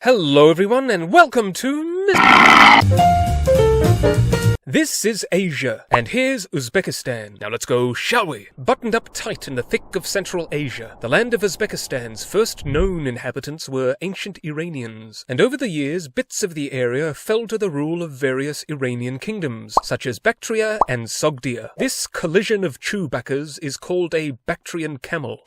Hello everyone and welcome to This is Asia, and here's Uzbekistan. Now let's go, shall we? Buttoned up tight in the thick of Central Asia, the land of Uzbekistan's first known inhabitants were ancient Iranians, and over the years bits of the area fell to the rule of various Iranian kingdoms, such as Bactria and Sogdia. This collision of Chewbaccas is called a Bactrian camel.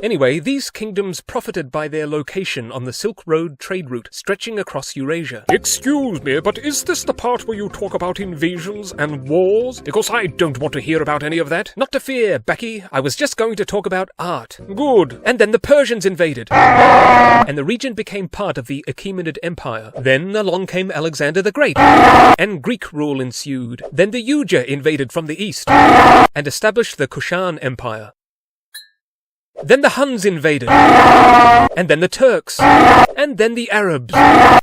Anyway, these kingdoms profited by their location on the Silk Road trade route stretching across Eurasia. Excuse me, but is this the part where you talk about invasions and wars? Because I don't want to hear about any of that. Not to fear, Becky. I was just going to talk about art. Good. And then the Persians invaded, and the region became part of the Achaemenid Empire. Then along came Alexander the Great, and Greek rule ensued. Then the Yuja invaded from the east, and established the Kushan Empire. Then the Huns invaded, and then the Turks, and then the Arabs.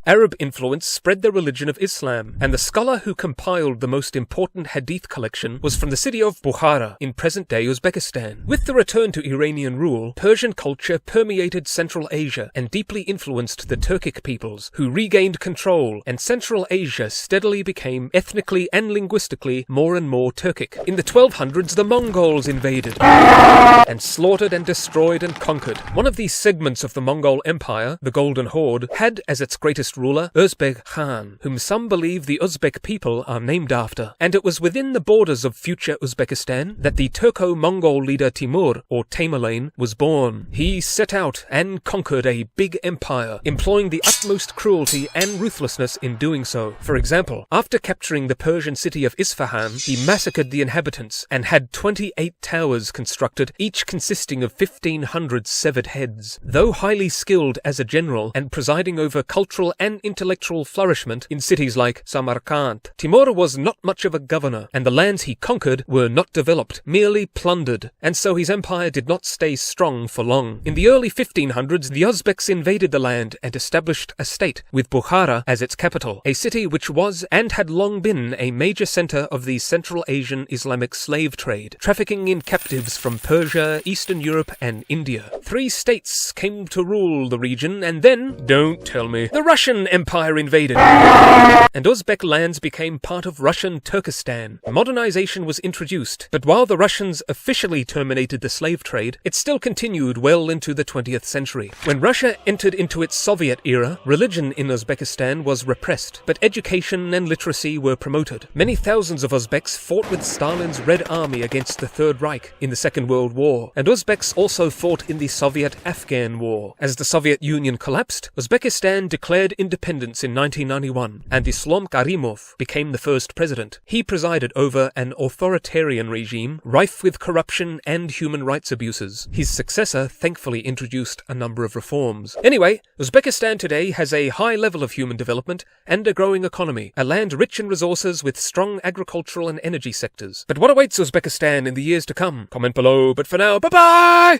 Arab influence spread the religion of Islam, and the scholar who compiled the most important hadith collection was from the city of Bukhara in present-day Uzbekistan. With the return to Iranian rule, Persian culture permeated Central Asia and deeply influenced the Turkic peoples, who regained control, and Central Asia steadily became ethnically and linguistically more and more Turkic. In the 1200s, the Mongols invaded, and slaughtered and destroyed and conquered. One of these segments of the Mongol Empire, the Golden Horde, had as its greatest ruler Uzbek Khan, whom some believe the Uzbek people are named after. And it was within the borders of future Uzbekistan that the Turco-Mongol leader Timur, or Tamerlane, was born. He set out and conquered a big empire, employing the utmost cruelty and ruthlessness in doing so. For example, after capturing the Persian city of Isfahan, he massacred the inhabitants and had 28 towers constructed, each consisting of 1,500 severed heads. Though highly skilled as a general and presiding over cultural and intellectual flourishment in cities like Samarkand, Timur was not much of a governor, and the lands he conquered were not developed, merely plundered, and so his empire did not stay strong for long. In the early 1500s, the Uzbeks invaded the land and established a state, with Bukhara as its capital, a city which was and had long been a major center of the Central Asian Islamic slave trade, trafficking in captives from Persia, Eastern Europe, and India. 3 states came to rule the region, and then, don't tell me, the Russian Empire invaded, and Uzbek lands became part of Russian Turkestan. Modernization was introduced, but while the Russians officially terminated the slave trade, it still continued well into the 20th century. When Russia entered into its Soviet era, religion in Uzbekistan was repressed, but education and literacy were promoted. Many thousands of Uzbeks fought with Stalin's Red Army against the Third Reich in the Second World War, and Uzbeks also fought in the Soviet-Afghan War. As the Soviet Union collapsed, Uzbekistan declared independence in 1991, and Islom Karimov became the first president. He presided over an authoritarian regime rife with corruption and human rights abuses. His successor thankfully introduced a number of reforms. Anyway, Uzbekistan today has a high level of human development and a growing economy, a land rich in resources with strong agricultural and energy sectors. But what awaits Uzbekistan in the years to come? Comment below, but for now, bye-bye!